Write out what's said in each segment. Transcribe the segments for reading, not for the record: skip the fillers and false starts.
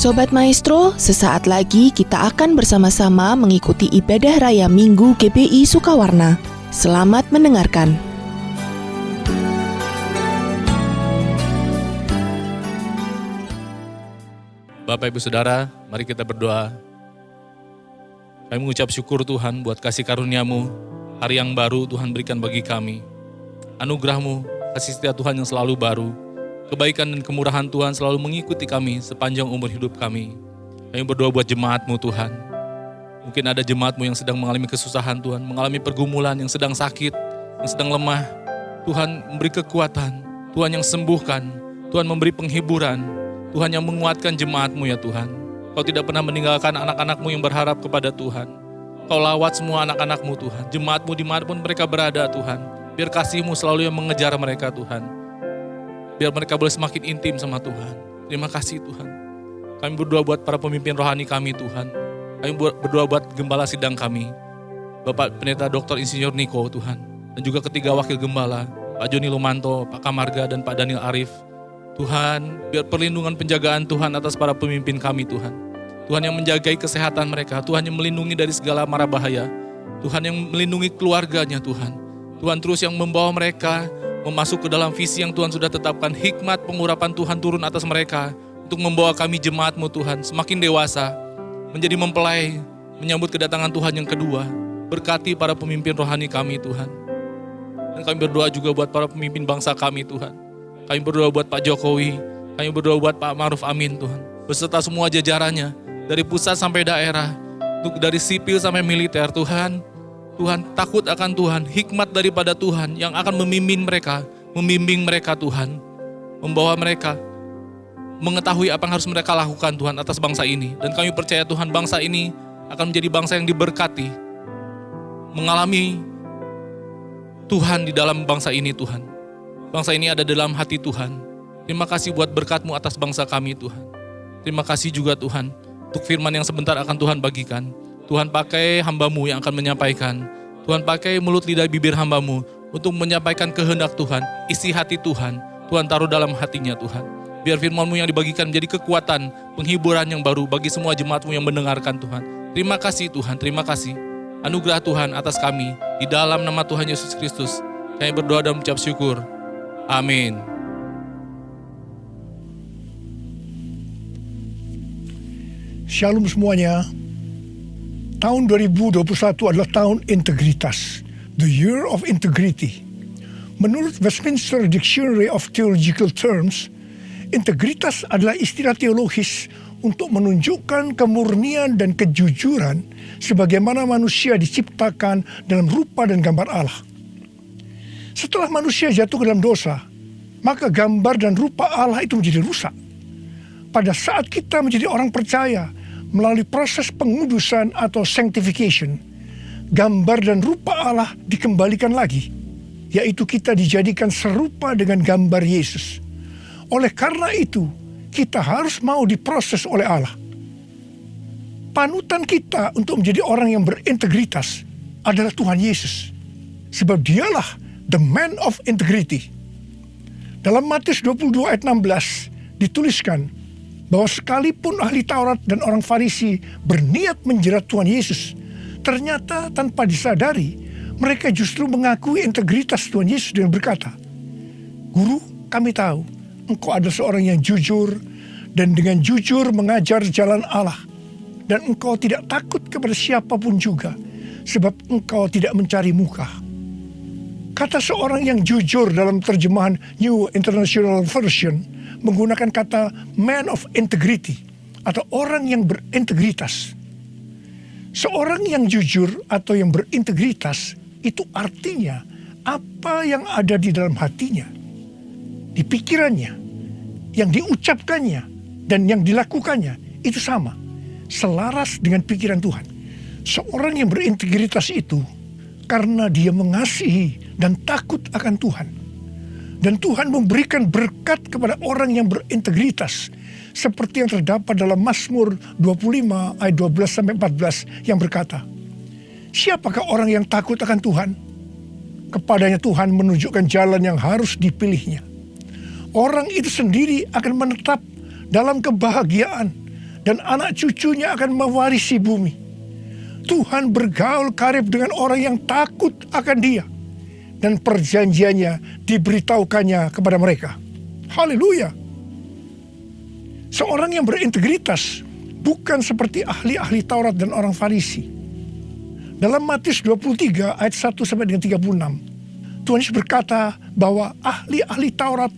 Sobat Maestro, sesaat lagi kita akan bersama-sama mengikuti ibadah raya Minggu GBI Sukawarna. Selamat mendengarkan. Bapak Ibu Saudara, mari kita berdoa. Kami mengucap syukur Tuhan buat kasih karunia-Mu, hari yang baru Tuhan berikan bagi kami. Anugerah-Mu, kasih setia Tuhan yang selalu baru, kebaikan dan kemurahan Tuhan selalu mengikuti kami sepanjang umur hidup kami. Kami berdoa buat jemaat-Mu Tuhan. Mungkin ada jemaat-Mu yang sedang mengalami kesusahan Tuhan, mengalami pergumulan, yang sedang sakit, yang sedang lemah. Tuhan memberi kekuatan, Tuhan yang sembuhkan, Tuhan memberi penghiburan, Tuhan yang menguatkan jemaat-Mu ya Tuhan. Kau tidak pernah meninggalkan anak-anak-Mu yang berharap kepada Tuhan. Kau lawat semua anak-anak-Mu Tuhan, jemaat-Mu dimanapun mereka berada Tuhan. Biar kasih-Mu selalu yang mengejar mereka Tuhan. Biar mereka boleh semakin intim sama Tuhan. Terima kasih Tuhan. Kami berdoa buat para pemimpin rohani kami Tuhan. Kami berdoa buat gembala sidang kami, Bapak Pendeta Dr. Insinyur Niko Tuhan. Dan juga ketiga wakil gembala, Pak Joni Lumanto, Pak Kamarga, dan Pak Daniel Arif. Tuhan, biar perlindungan penjagaan Tuhan atas para pemimpin kami Tuhan. Tuhan yang menjagai kesehatan mereka, Tuhan yang melindungi dari segala mara bahaya. Tuhan yang melindungi keluarganya Tuhan. Tuhan terus yang membawa mereka memasuk ke dalam visi yang Tuhan sudah tetapkan, hikmat pengurapan Tuhan turun atas mereka untuk membawa kami jemaat-Mu Tuhan semakin dewasa, menjadi mempelai, menyambut kedatangan Tuhan yang kedua. Berkati para pemimpin rohani kami Tuhan. Dan kami berdoa juga buat para pemimpin bangsa kami Tuhan. Kami berdoa buat Pak Jokowi, kami berdoa buat Pak Ma'ruf Amin Tuhan, beserta semua jajarannya, dari pusat sampai daerah, dari sipil sampai militer Tuhan. Tuhan, takut akan Tuhan, hikmat daripada Tuhan yang akan membimbing mereka Tuhan, membawa mereka mengetahui apa yang harus mereka lakukan Tuhan atas bangsa ini. Dan kami percaya Tuhan, bangsa ini akan menjadi bangsa yang diberkati, mengalami Tuhan di dalam bangsa ini Tuhan. Bangsa ini ada dalam hati Tuhan. Terima kasih buat berkat-Mu atas bangsa kami Tuhan. Terima kasih juga Tuhan untuk firman yang sebentar akan Tuhan bagikan. Tuhan pakai hamba-Mu yang akan menyampaikan. Tuhan pakai mulut lidah bibir hamba-Mu untuk menyampaikan kehendak Tuhan, isi hati Tuhan. Tuhan taruh dalam hatinya Tuhan. Biar firman-Mu yang dibagikan menjadi kekuatan, penghiburan yang baru bagi semua jemaat-Mu yang mendengarkan Tuhan. Terima kasih Tuhan, terima kasih. Anugerah Tuhan atas kami, di dalam nama Tuhan Yesus Kristus. Kami berdoa dan mengucap syukur. Amin. Shalom semuanya. Tahun 2021 adalah tahun integritas, the year of integrity. Menurut Westminster Dictionary of Theological Terms, integritas adalah istilah teologis untuk menunjukkan kemurnian dan kejujuran sebagaimana manusia diciptakan dalam rupa dan gambar Allah. Setelah manusia jatuh ke dalam dosa, maka gambar dan rupa Allah itu menjadi rusak. Pada saat kita menjadi orang percaya, melalui proses pengudusan atau sanctification, gambar dan rupa Allah dikembalikan lagi, yaitu kita dijadikan serupa dengan gambar Yesus. Oleh karena itu, kita harus mau diproses oleh Allah. Panutan kita untuk menjadi orang yang berintegritas adalah Tuhan Yesus, sebab dialah the man of integrity. Dalam Matius 22 ayat 16 dituliskan bahwa sekalipun ahli Taurat dan orang Farisi berniat menjerat Tuhan Yesus, ternyata tanpa disadari mereka justru mengakui integritas Tuhan Yesus dengan berkata, "Guru, kami tahu Engkau adalah seorang yang jujur dan dengan jujur mengajar jalan Allah, dan Engkau tidak takut kepada siapapun juga, sebab Engkau tidak mencari muka." Kata seorang yang jujur dalam terjemahan New International Version menggunakan kata man of integrity atau orang yang berintegritas. Seorang yang jujur atau yang berintegritas itu artinya apa yang ada di dalam hatinya, di pikirannya, yang diucapkannya dan yang dilakukannya itu sama, selaras dengan pikiran Tuhan. Seorang yang berintegritas itu karena dia mengasihi dan takut akan Tuhan. Dan Tuhan memberikan berkat kepada orang yang berintegritas. Seperti yang terdapat dalam Mazmur 25 ayat 12-14 yang berkata, "Siapakah orang yang takut akan Tuhan? Kepadanya Tuhan menunjukkan jalan yang harus dipilihnya. Orang itu sendiri akan menetap dalam kebahagiaan dan anak cucunya akan mewarisi bumi. Tuhan bergaul karib dengan orang yang takut akan Dia, dan perjanjiannya diberitahukannya kepada mereka. Haleluya. Seorang yang berintegritas bukan seperti ahli-ahli Taurat dan orang Farisi. Dalam Matius 23 ayat 1 sampai dengan 36, Tuhan Yesus berkata bahwa ahli-ahli Taurat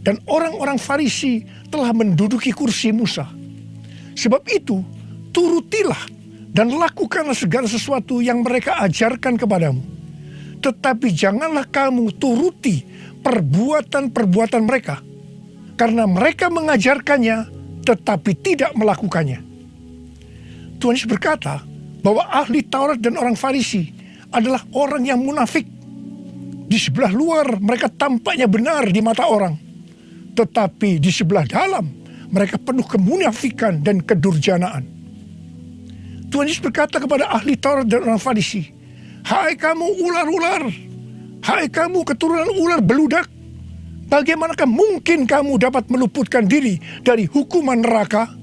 dan orang-orang Farisi telah menduduki kursi Musa. Sebab itu, turutilah dan lakukanlah segala sesuatu yang mereka ajarkan kepadamu. Tetapi janganlah kamu turuti perbuatan-perbuatan mereka, karena mereka mengajarkannya tetapi tidak melakukannya. Tuhan Yesus berkata bahwa ahli Taurat dan orang Farisi adalah orang yang munafik. Di sebelah luar mereka tampaknya benar di mata orang, tetapi di sebelah dalam mereka penuh kemunafikan dan kedurjanaan. Tuhan Yesus berkata kepada ahli Taurat dan orang Farisi, "Hai kamu ular-ular, hai kamu keturunan ular beludak, bagaimanakah mungkin kamu dapat meluputkan diri dari hukuman neraka?"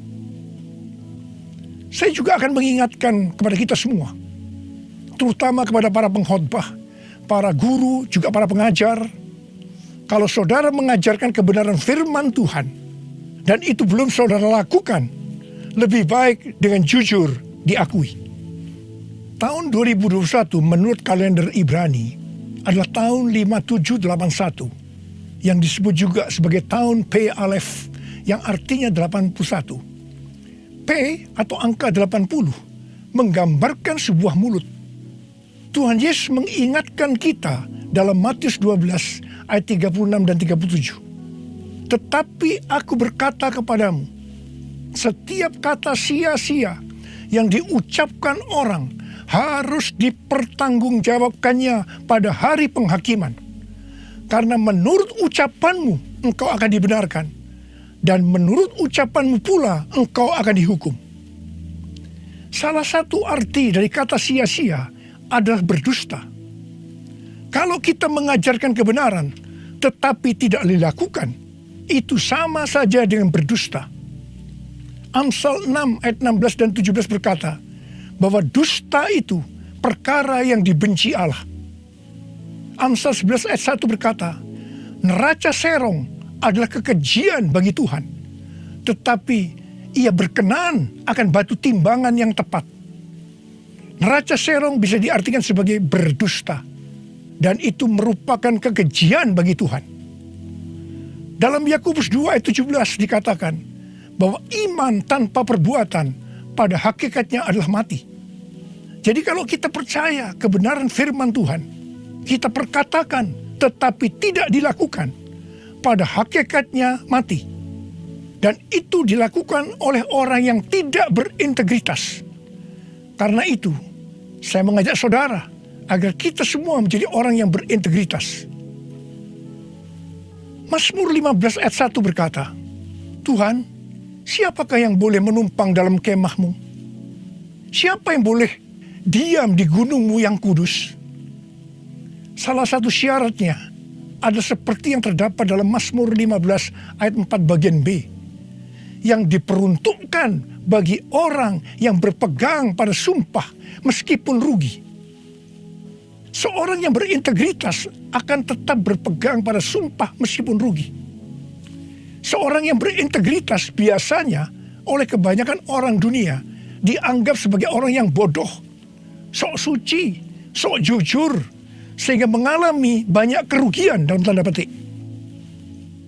Saya juga akan mengingatkan kepada kita semua, terutama kepada para pengkhotbah, para guru, juga para pengajar. Kalau saudara mengajarkan kebenaran firman Tuhan, dan itu belum saudara lakukan, lebih baik dengan jujur diakui. Tahun 2021 menurut kalender Ibrani adalah tahun 5781, yang disebut juga sebagai tahun P Aleph, yang artinya 81. P atau angka 80 menggambarkan sebuah mulut. Tuhan Yesus mengingatkan kita dalam Matius 12 ayat 36 dan 37. "Tetapi aku berkata kepadamu, setiap kata sia-sia yang diucapkan orang harus dipertanggungjawabkannya pada hari penghakiman. Karena menurut ucapanmu engkau akan dibenarkan, dan menurut ucapanmu pula engkau akan dihukum." Salah satu arti dari kata sia-sia adalah berdusta. Kalau kita mengajarkan kebenaran tetapi tidak dilakukan, itu sama saja dengan berdusta. Amsal 6 ayat 16 dan 17 berkata bahwa dusta itu perkara yang dibenci Allah. Amsal 11 ayat 1 berkata, "Neraca serong adalah kekejian bagi Tuhan, tetapi Ia berkenan akan batu timbangan yang tepat." Neraca serong bisa diartikan sebagai berdusta, dan itu merupakan kekejian bagi Tuhan. Dalam Yakobus 2 ayat 17 dikatakan bahwa iman tanpa perbuatan pada hakikatnya adalah mati. Jadi kalau kita percaya kebenaran firman Tuhan, kita perkatakan tetapi tidak dilakukan, pada hakikatnya mati. Dan itu dilakukan oleh orang yang tidak berintegritas. Karena itu, saya mengajak saudara agar kita semua menjadi orang yang berintegritas. Mazmur 15 ayat 1 berkata, "Tuhan, siapakah yang boleh menumpang dalam kemahmu? Siapa yang boleh diam di gunungmu yang kudus?" Salah satu syaratnya ada seperti yang terdapat dalam Mazmur 15 ayat 4 bagian B, yang diperuntukkan bagi orang yang berpegang pada sumpah meskipun rugi. Seorang yang berintegritas akan tetap berpegang pada sumpah meskipun rugi. Seorang yang berintegritas biasanya oleh kebanyakan orang dunia dianggap sebagai orang yang bodoh, sok suci, sok jujur, sehingga mengalami banyak kerugian dalam tanda petik.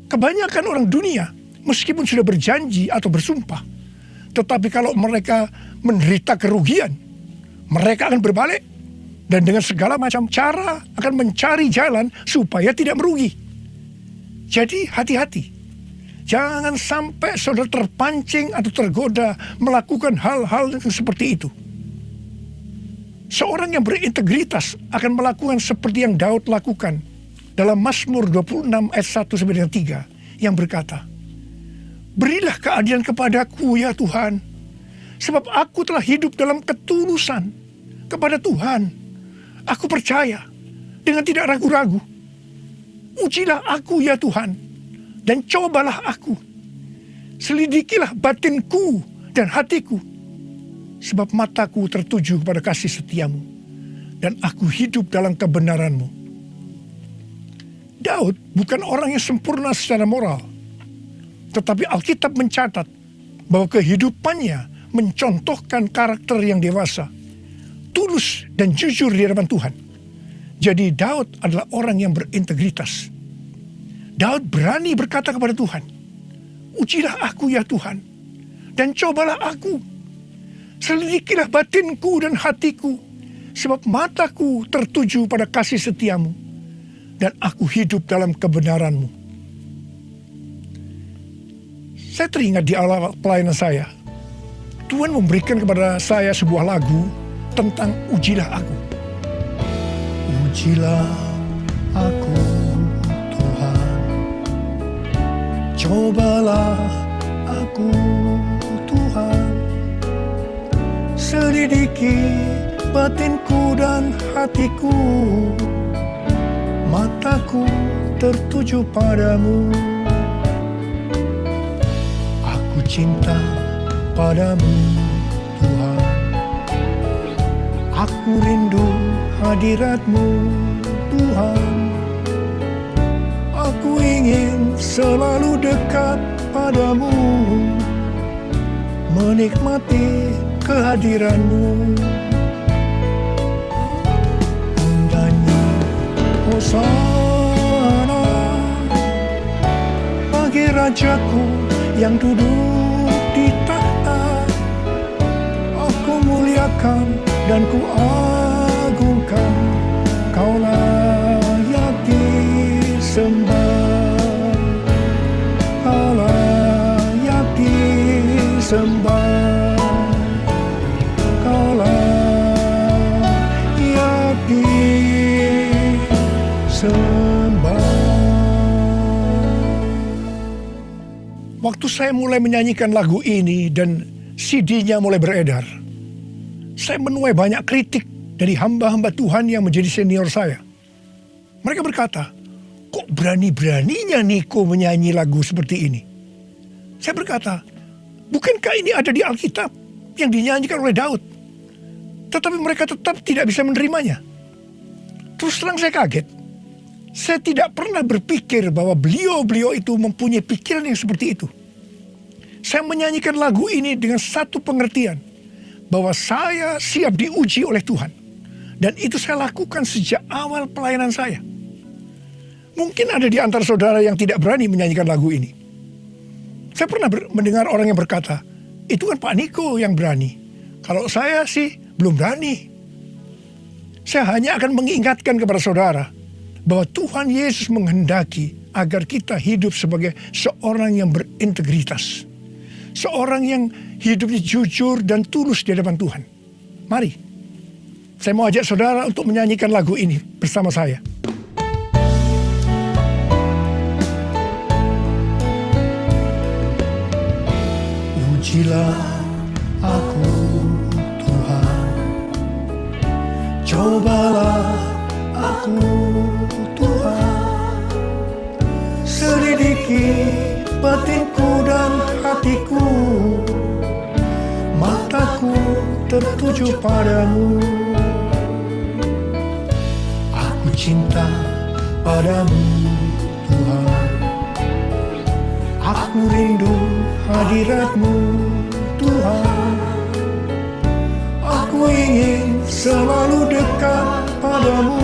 Kebanyakan orang dunia meskipun sudah berjanji atau bersumpah, tetapi kalau mereka menderita kerugian, mereka akan berbalik dan dengan segala macam cara akan mencari jalan supaya tidak merugi. Jadi hati-hati. Jangan sampai saudara terpancing atau tergoda melakukan hal-hal yang seperti itu. Seorang yang berintegritas akan melakukan seperti yang Daud lakukan dalam Mazmur 26 ayat 1 sampai dengan 3 yang berkata, "Berilah keadilan kepadaku ya Tuhan, sebab aku telah hidup dalam ketulusan kepada Tuhan. Aku percaya dengan tidak ragu-ragu. Ujilah aku ya Tuhan, dan cobalah aku. Selidikilah batinku dan hatiku, sebab mataku tertuju kepada kasih setiamu, dan aku hidup dalam kebenaranmu. Daud bukan orang yang sempurna secara moral, tetapi Alkitab mencatat bahwa kehidupannya mencontohkan karakter yang dewasa, tulus dan jujur di hadapan Tuhan. Jadi Daud adalah orang yang berintegritas. Daud berani berkata kepada Tuhan, "Ujilah aku ya Tuhan, dan cobalah aku. Selidikilah batinku dan hatiku, sebab mataku tertuju pada kasih setiamu, dan aku hidup dalam kebenaranmu." Saya teringat di awal pelayanan saya, Tuhan memberikan kepada saya sebuah lagu tentang ujilah aku. Ujilah aku Tuhan, cobalah aku Tuhan, selidiki batinku dan hatiku, mataku tertuju padamu. Aku cinta padamu Tuhan, aku rindu hadirat-Mu Tuhan, aku ingin selalu dekat padamu, menikmati kehadiran-Mu. Nyanyi Hosana bagi Rajaku yang duduk di tahta, aku muliakan dan ku agungkan, kau layak disembah, kau layak disembah, kau layak disembah. Waktu saya mulai menyanyikan lagu ini dan CD-nya mulai beredar, saya menuai banyak kritik dari hamba-hamba Tuhan yang menjadi senior saya. Mereka berkata, "Kok berani-beraninya Niko menyanyi lagu seperti ini?" Saya berkata, "Bukankah ini ada di Alkitab yang dinyanyikan oleh Daud?" Tetapi mereka tetap tidak bisa menerimanya. Terus terang saya kaget. Saya tidak pernah berpikir bahwa beliau-beliau itu mempunyai pikiran yang seperti itu. Saya menyanyikan lagu ini dengan satu pengertian, bahwa saya siap diuji oleh Tuhan. Dan itu saya lakukan sejak awal pelayanan saya. Mungkin ada di antara saudara yang tidak berani menyanyikan lagu ini. Saya pernah mendengar orang yang berkata, "Itu kan Pak Niko yang berani. Kalau saya sih belum berani." Saya hanya akan mengingatkan kepada saudara bahwa Tuhan Yesus menghendaki agar kita hidup sebagai seorang yang berintegritas. Seorang yang hidupnya jujur dan tulus di hadapan Tuhan. Mari, saya mau ajak saudara untuk menyanyikan lagu ini bersama saya. Ujilah aku Tuhan, cobalah aku Tuhan, selidiki batinku dan hatiku, mataku tertuju padamu. Aku cinta padamu Tuhan, aku rindu hadirat-Mu Tuhan, aku ingin selalu dekat padamu,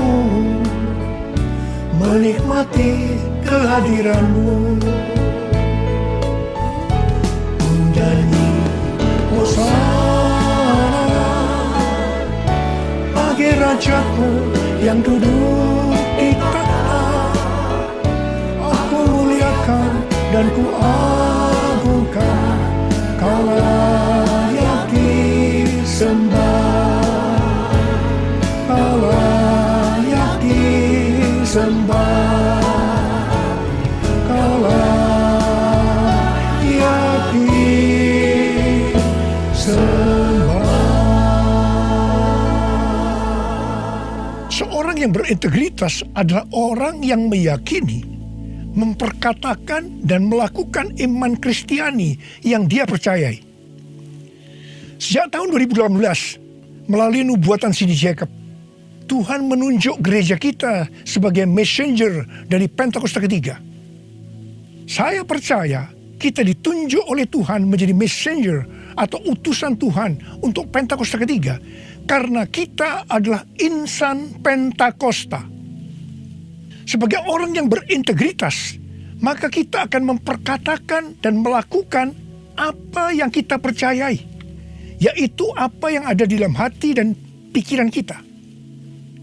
menikmati kehadiran-Mu. Menyanyi Hosana bagi Rajaku yang duduk di tahta, aku muliakan dan ku agungkan, kau layak disembah, kau layak disembah, kau layak disembah. Seorang yang berintegritas adalah orang yang meyakini, memperkatakan dan melakukan iman Kristiani yang dia percayai. Sejak tahun 2018, melalui nubuatan C.D. Jacob, Tuhan menunjuk gereja kita sebagai messenger dari Pentakosta ketiga. Saya percaya kita ditunjuk oleh Tuhan menjadi messenger atau utusan Tuhan untuk Pentakosta ketiga karena kita adalah insan Pentakosta. Sebagai orang yang berintegritas, maka kita akan memperkatakan dan melakukan apa yang kita percayai, yaitu apa yang ada di dalam hati dan pikiran kita.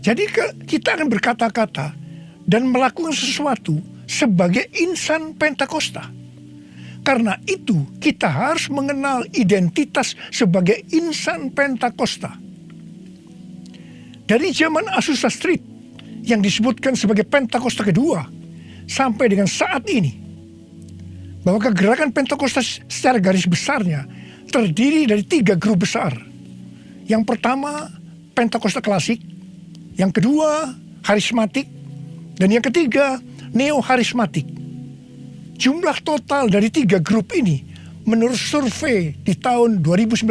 Jadi kita akan berkata-kata dan melakukan sesuatu sebagai insan Pentakosta. Karena itu kita harus mengenal identitas sebagai insan Pentakosta. Dari zaman Azusa Street yang disebutkan sebagai Pentakosta kedua sampai dengan saat ini, bahwa kegerakan Pentakosta secara garis besarnya terdiri dari 3 grup besar. Yang pertama Pentakosta klasik, yang kedua harismatik, dan yang ketiga neo-harismatik. Jumlah total dari 3 grup ini menurut survei di tahun 2019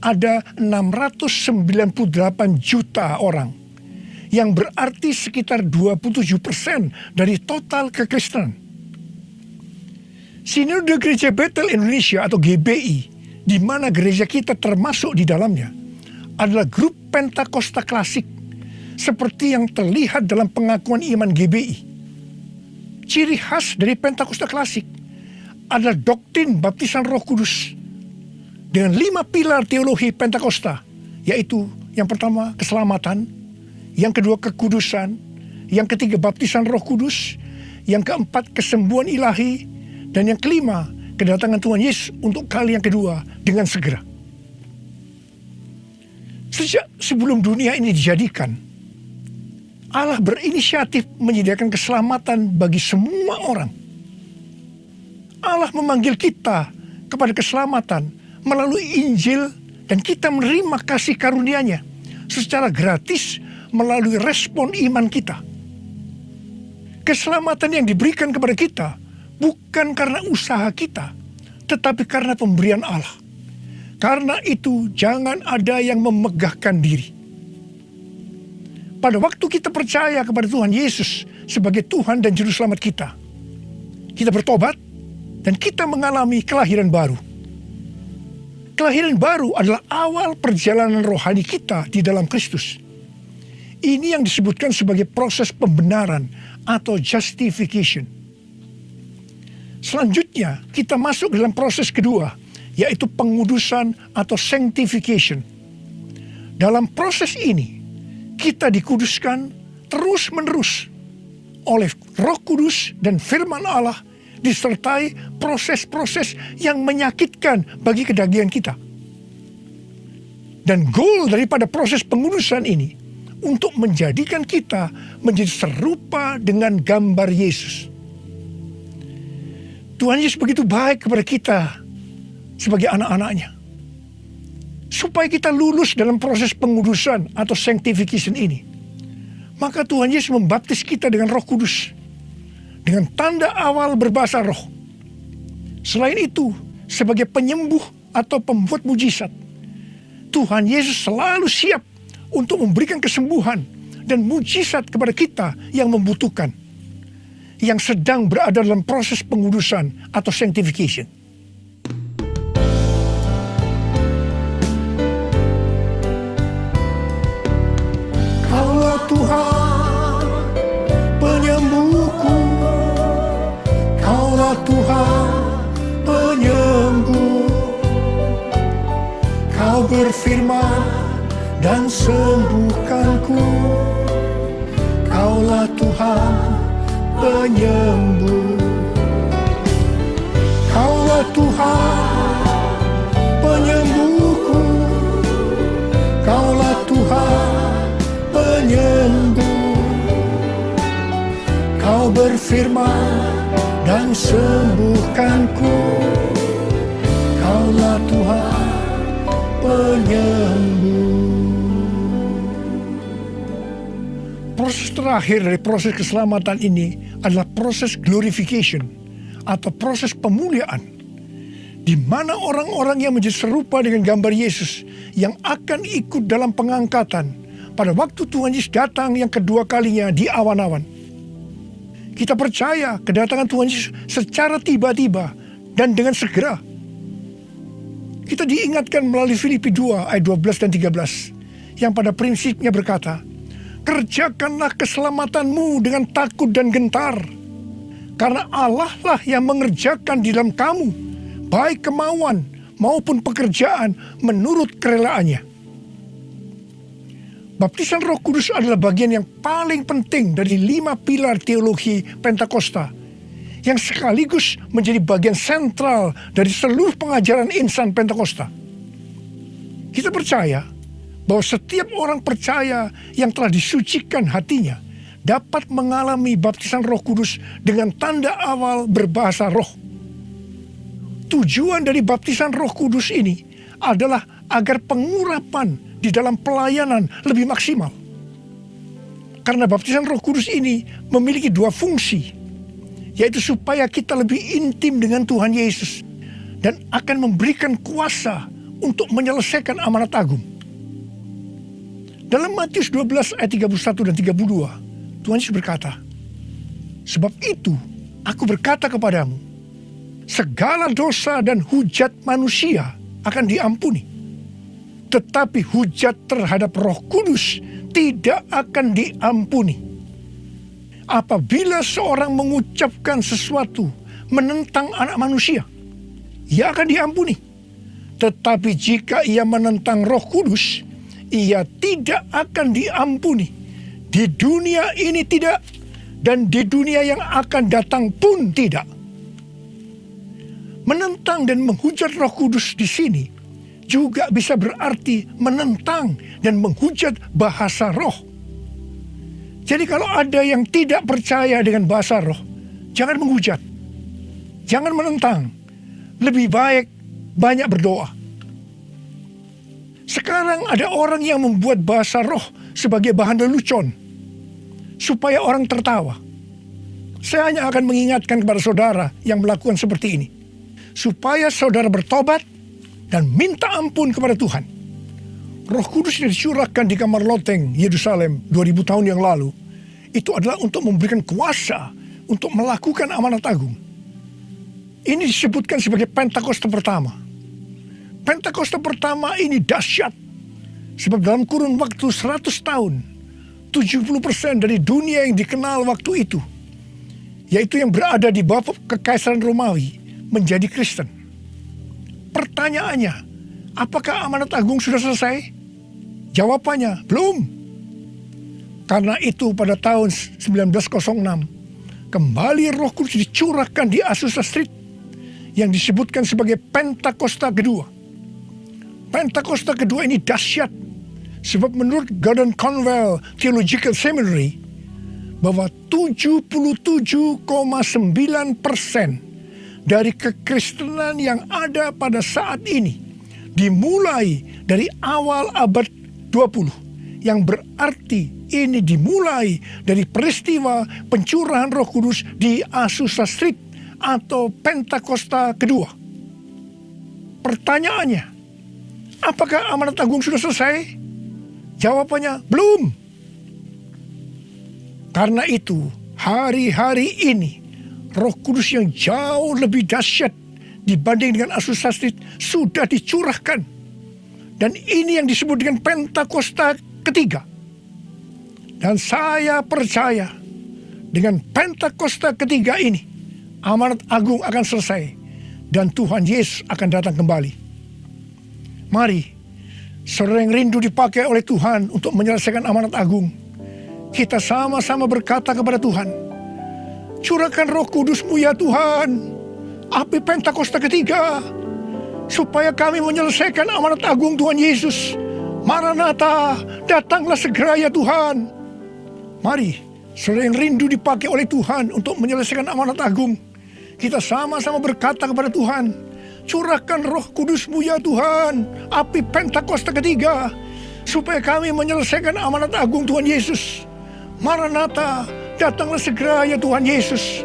ada 698 juta orang, yang berarti sekitar 27% dari total kekristenan. Sinode Gereja Betel Indonesia atau GBI, di mana gereja kita termasuk di dalamnya, adalah grup Pentakosta klasik seperti yang terlihat dalam pengakuan iman GBI. Ciri khas dari Pentakosta klasik adalah doktrin baptisan Roh Kudus dengan 5 pilar teologi Pentakosta, yaitu yang pertama keselamatan, yang kedua kekudusan, yang ketiga baptisan Roh Kudus, yang keempat kesembuhan ilahi, dan yang kelima kedatangan Tuhan Yesus untuk kali yang kedua dengan segera. Sejak sebelum dunia ini dijadikan, Allah berinisiatif menyediakan keselamatan bagi semua orang. Allah memanggil kita kepada keselamatan melalui Injil, dan kita menerima kasih karunia-Nya secara gratis melalui respon iman kita. Keselamatan yang diberikan kepada kita bukan karena usaha kita, tetapi karena pemberian Allah. Karena itu jangan ada yang memegahkan diri. Pada waktu kita percaya kepada Tuhan Yesus sebagai Tuhan dan Juru Selamat kita bertobat dan kita mengalami kelahiran baru. Kelahiran baru adalah awal perjalanan rohani kita di dalam Kristus. Ini yang disebutkan sebagai proses pembenaran atau justification. Selanjutnya kita masuk dalam proses kedua, yaitu pengudusan atau sanctification. Dalam proses ini kita dikuduskan terus-menerus oleh Roh Kudus dan firman Allah, disertai proses-proses yang menyakitkan bagi kedagingan kita. Dan goal daripada proses pengudusan ini untuk menjadikan kita menjadi serupa dengan gambar Yesus. Tuhan Yesus begitu baik kepada kita sebagai anak-anaknya, supaya kita lulus dalam proses pengudusan atau sanctification ini. Maka Tuhan Yesus membaptis kita dengan Roh Kudus, dengan tanda awal berbahasa roh. Selain itu, sebagai penyembuh atau pembuat mujizat, Tuhan Yesus selalu siap untuk memberikan kesembuhan dan mujizat kepada kita yang membutuhkan, yang sedang berada dalam proses pengudusan atau sanctification. Tuhan penyembuhku, Kaulah Tuhan penyembuh. Kau berfirman dan sembuhkanku, Kaulah Tuhan penyembuh. Kaulah Tuhan penyembuhku, Kaulah Tuhan penyembuh. Kau berfirman dan sembuhkanku, Kaulah Tuhan penyembuh. Proses terakhir dari proses keselamatan ini adalah proses glorification atau proses pemuliaan, di mana orang-orang yang menjadi serupa dengan gambar Yesus yang akan ikut dalam pengangkatan pada waktu Tuhan Yesus datang yang kedua kalinya di awan-awan. Kita percaya kedatangan Tuhan Yesus secara tiba-tiba dan dengan segera. Kita diingatkan melalui Filipi 2 ayat 12 dan 13 yang pada prinsipnya berkata, kerjakanlah keselamatanmu dengan takut dan gentar, karena Allah lah yang mengerjakan di dalam kamu, baik kemauan maupun pekerjaan menurut kerelaannya. Baptisan Roh Kudus adalah bagian yang paling penting dari 5 pilar teologi Pentakosta, yang sekaligus menjadi bagian sentral dari seluruh pengajaran insan Pentakosta. Kita percaya bahwa setiap orang percaya yang telah disucikan hatinya dapat mengalami baptisan Roh Kudus dengan tanda awal berbahasa roh. Tujuan dari baptisan Roh Kudus ini adalah agar pengurapan di dalam pelayanan lebih maksimal. Karena baptisan Roh Kudus ini memiliki 2 fungsi, yaitu supaya kita lebih intim dengan Tuhan Yesus dan akan memberikan kuasa untuk menyelesaikan amanat agung. Dalam Matius 12 ayat 31 dan 32, Tuhan Yesus berkata, sebab itu aku berkata kepadamu, segala dosa dan hujat manusia akan diampuni, tetapi hujat terhadap Roh Kudus tidak akan diampuni. Apabila seorang mengucapkan sesuatu menentang anak manusia, ia akan diampuni. Tetapi jika ia menentang Roh Kudus, ia tidak akan diampuni. Di dunia ini tidak, dan di dunia yang akan datang pun tidak. Menentang dan menghujat Roh Kudus di sini juga bisa berarti menentang dan menghujat bahasa roh. Jadi kalau ada yang tidak percaya dengan bahasa roh, jangan menghujat, jangan menentang. Lebih baik banyak berdoa. Sekarang ada orang yang membuat bahasa roh sebagai bahan lelucon, supaya orang tertawa. Saya hanya akan mengingatkan kepada saudara yang melakukan seperti ini, supaya saudara bertobat dan minta ampun kepada Tuhan. Roh Kudus yang dicurahkan di kamar loteng Yerusalem 2000 tahun yang lalu, itu adalah untuk memberikan kuasa untuk melakukan amanat agung. Ini disebutkan sebagai Pentakosta pertama. Pentakosta pertama ini dahsyat, sebab dalam kurun waktu 100 tahun, 70% dari dunia yang dikenal waktu itu, yaitu yang berada di bawah kekaisaran Romawi, menjadi Kristen. Pertanyaannya, apakah amanat agung sudah selesai? Jawabannya, belum. Karena itu pada tahun 1906, kembali Roh Kudus dicurahkan di Azusa Street, yang disebutkan sebagai Pentakosta kedua. Pentakosta kedua ini dahsyat, sebab menurut Gordon Conwell Theological Seminary, bahwa 77,9% dari kekristenan yang ada pada saat ini dimulai dari awal abad 20, yang berarti ini dimulai dari peristiwa pencurahan Roh Kudus di Azusa Street atau Pentakosta kedua. Pertanyaannya, apakah amanat agung sudah selesai? Jawabannya, belum. Karena itu, hari-hari ini Roh Kudus yang jauh lebih dahsyat dibanding dengan Azusa Street sudah dicurahkan. Dan ini yang disebut dengan Pentakosta ketiga. Dan saya percaya dengan Pentakosta ketiga ini, amanat agung akan selesai dan Tuhan Yesus akan datang kembali. Mari, saudara yang rindu dipakai oleh Tuhan untuk menyelesaikan amanat agung, kita sama-sama berkata kepada Tuhan, curahkan Roh Kudus-Mu ya Tuhan, api Pentakosta ketiga, supaya kami menyelesaikan amanat agung Tuhan Yesus. Maranatha, datanglah segera ya Tuhan. Mari, saudara yang rindu dipakai oleh Tuhan untuk menyelesaikan amanat agung, kita sama-sama berkata kepada Tuhan, curahkan Roh Kudus-Mu ya Tuhan, api Pentakosta ketiga, supaya kami menyelesaikan amanat agung Tuhan Yesus. Maranatha, datanglah segera ya Tuhan Yesus.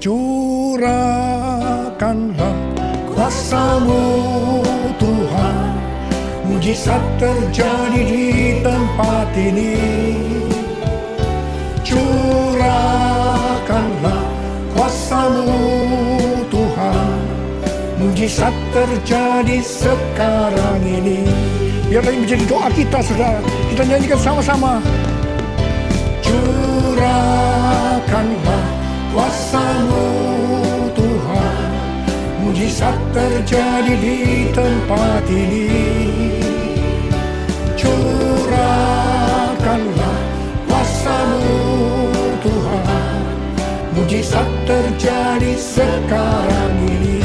Curahkanlah kuasa-Mu Tuhan, mujizat terjadi di tempat ini. Curahkanlah kuasa-Mu Tuhan, mujizat terjadi sekarang ini. Biarlah ini menjadi doa kita, saudara. Kita nyanyikan sama-sama. Curahkanlah kuasa-Mu Tuhan, mujizat terjadi di tempat ini. Curahkanlah kuasa-Mu Tuhan, mujizat terjadi sekarang ini.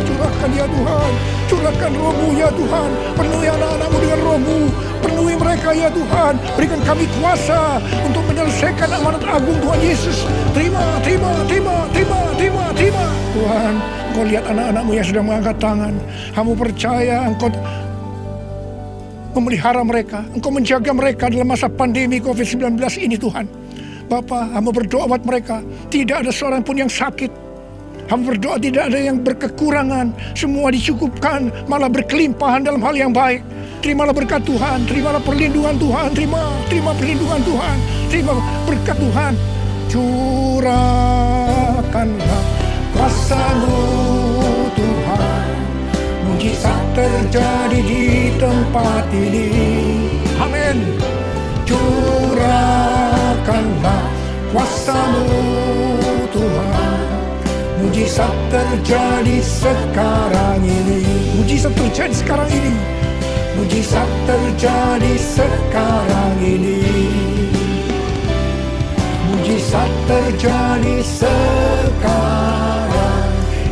Curahkan ya Tuhan, curahkan roh-Mu ya Tuhan. Penuhi anak-anak-Mu dengan roh-Mu. Penuhi mereka ya Tuhan. Berikan kami kuasa untuk menyelesaikan amanat agung Tuhan Yesus. Terima. Tuhan, Engkau lihat anak-anak-Mu yang sedang mengangkat tangan. Kamu percaya Engkau memelihara mereka. Engkau menjaga mereka dalam masa pandemi COVID-19 ini Tuhan. Bapa, hamba berdoa buat mereka. Tidak ada seorang pun yang sakit. Hamba berdoa tidak ada yang berkekurangan. Semua dicukupkan, malah berkelimpahan dalam hal yang baik. Terimalah berkat Tuhan, terimalah perlindungan Tuhan. Terima perlindungan Tuhan, terima berkat Tuhan. Curahkanlah kuasa-Mu Tuhan, mujizat terjadi di tempat ini. Amin. Curahkanlah kuasa-Mu Tuhan, mujizat terjadi sekarang ini. Mujizat terjadi sekarang ini. Mujizat terjadi sekarang ini. Mujizat terjadi sekarang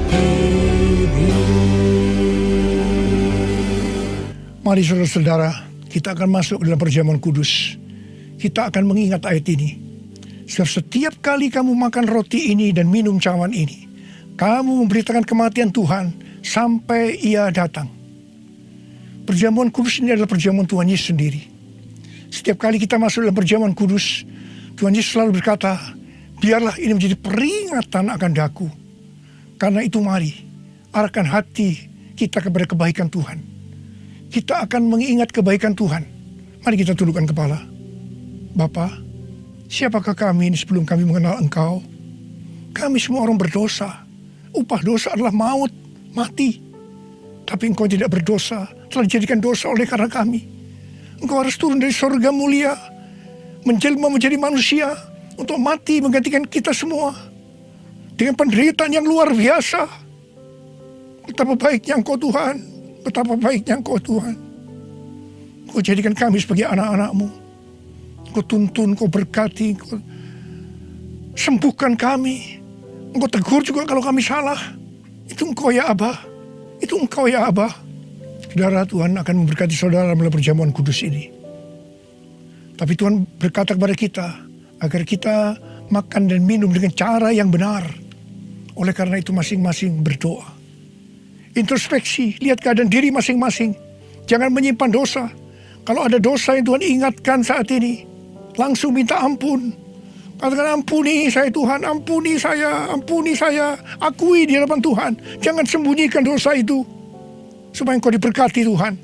ini. Mari saudara-saudara, kita akan masuk dalam perjamuan kudus. Kita akan mengingat ayat ini. Setiap kali kamu makan roti ini dan minum cawan ini, kamu memberitakan kematian Tuhan sampai Ia datang. Perjamuan kudus ini adalah perjamuan Tuhan Yesus sendiri. Setiap kali kita masuk dalam perjamuan kudus, Tuhan Yesus selalu berkata, biarlah ini menjadi peringatan akan daku. Karena itu mari, arahkan hati kita kepada kebaikan Tuhan. Kita akan mengingat kebaikan Tuhan. Mari kita tundukkan kepala. Bapa, siapakah kami ini sebelum kami mengenal Engkau? Kami semua orang berdosa. Upah dosa adalah maut, mati. Tapi Engkau tidak berdosa, telah dijadikan dosa oleh karena kami. Engkau harus turun dari surga mulia, menjelma menjadi manusia, untuk mati menggantikan kita semua. Dengan penderitaan yang luar biasa. Betapa baiknya Engkau Tuhan, betapa baiknya Engkau Tuhan. Engkau jadikan kami sebagai anak-anak-Mu. Engkau tuntun, Engkau berkati, Engkau sembuhkan kami. Engkau tegur juga kalau kami salah. Itu Engkau ya Abah. Itu Engkau ya Abah. Saudara, Tuhan akan memberkati saudara melalui perjamuan kudus ini. Tapi Tuhan berkata kepada kita, agar kita makan dan minum dengan cara yang benar. Oleh karena itu masing-masing berdoa. Introspeksi, lihat keadaan diri masing-masing. Jangan menyimpan dosa. Kalau ada dosa yang Tuhan ingatkan saat ini, langsung minta ampun. Katakan, ampuni saya Tuhan, ampuni saya, akui di hadapan Tuhan. Jangan sembunyikan dosa itu, supaya Engkau diberkati Tuhan.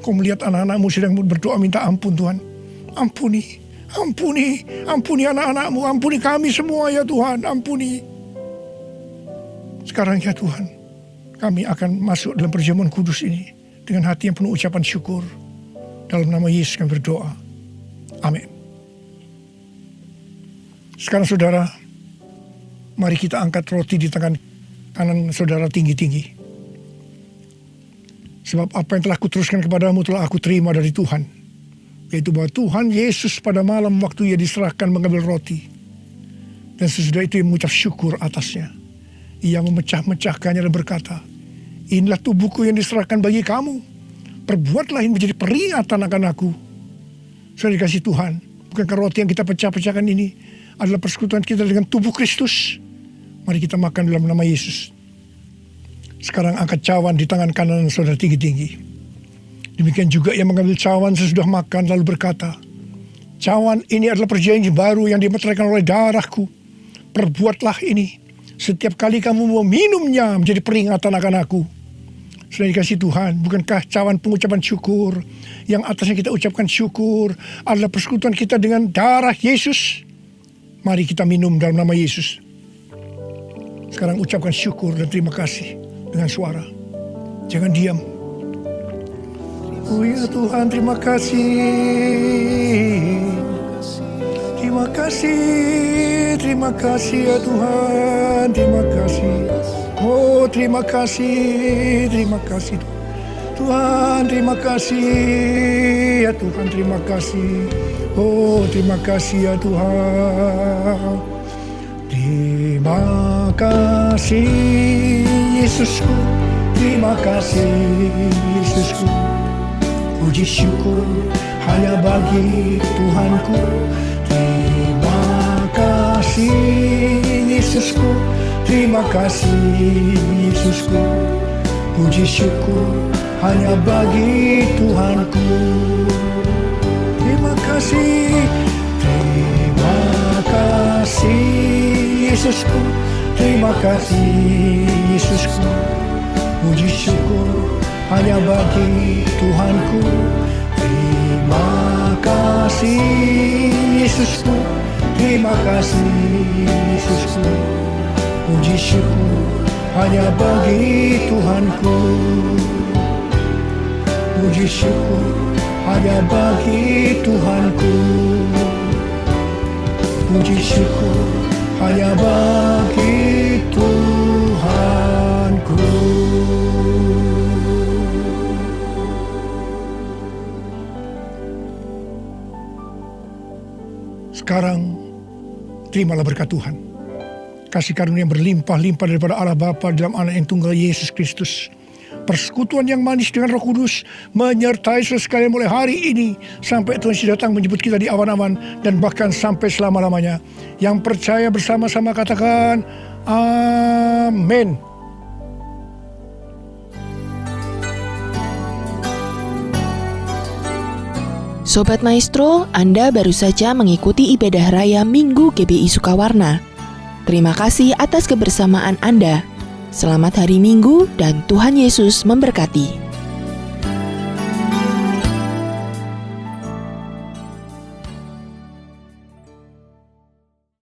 Kau melihat anak-anak-Mu sedang berdoa minta ampun Tuhan. Ampuni anak-anak-Mu, ampuni kami semua ya Tuhan, ampuni. Sekarang ya Tuhan, kami akan masuk dalam perjamuan kudus ini dengan hati yang penuh ucapan syukur. Dalam nama Yesus kami berdoa. Amin. Sekarang saudara, mari kita angkat roti di tangan kanan saudara tinggi-tinggi. Sebab apa yang telah kuteruskan kepadamu telah aku terima dari Tuhan. Yaitu bahwa Tuhan Yesus pada malam waktu Ia diserahkan mengambil roti. Dan sesudah itu Ia mengucap syukur atasnya. Ia memecah-mecahkannya dan berkata, inilah tubuhku yang diserahkan bagi kamu. Perbuatlah ini menjadi peringatan akan aku. Saudara dikasih Tuhan, bukankah roti yang kita pecah-pecahkan ini adalah persekutuan kita dengan tubuh Kristus? Mari kita makan dalam nama Yesus. Sekarang angkat cawan di tangan kanan saudara tinggi-tinggi. Demikian juga ia mengambil cawan sesudah makan lalu berkata, cawan ini adalah perjanjian baru yang dimeteraikan oleh darahku. Perbuatlah ini Setiap kali kamu meminumnya menjadi peringatan akan aku. Sudah dikasih Tuhan, bukankah cawan pengucapan syukur yang atasnya kita ucapkan syukur adalah persekutuan kita dengan darah Yesus? Mari kita minum dalam nama Yesus. Sekarang ucapkan syukur dan terima kasih dengan suara. Jangan diam. Oh ya Tuhan, terima kasih. Terima kasih, terima kasih ya Tuhan, terima kasih. Oh terima kasih Tuhan, terima kasih ya Tuhan, terima kasih. Oh terima kasih ya Tuhan. Terima kasih Yesusku, terima kasih Yesusku. Puji syukur hanya bagi Tuhanku. Terima kasih Yesusku, terima kasih Yesusku. Puji syukur hanya bagi Tuhanku. Terima kasih Yesusku, terima kasih Yesusku. Puji syukur hanya bagi Tuhanku. Terima kasih Yesusku, terima kasih Yesusku. Puji syukur hanya bagi Tuhanku. Puji syukur hanya bagi Tuhanku. Puji syukur hanya bagi Tuhanku. Sekarang terimalah berkat Tuhan. Kasih karunia yang berlimpah-limpah daripada Allah Bapa dalam Anak yang tunggal Yesus Kristus. Persekutuan yang manis dengan Roh Kudus menyertai saudara sekalian mulai hari ini sampai Tuhan Yesus datang menjemput kita di awan-awan dan bahkan sampai selama-lamanya. Yang percaya bersama-sama katakan amin. Sobat Maestro, Anda baru saja mengikuti ibadah raya Minggu GBI Sukawarna. Terima kasih atas kebersamaan Anda. Selamat hari Minggu dan Tuhan Yesus memberkati.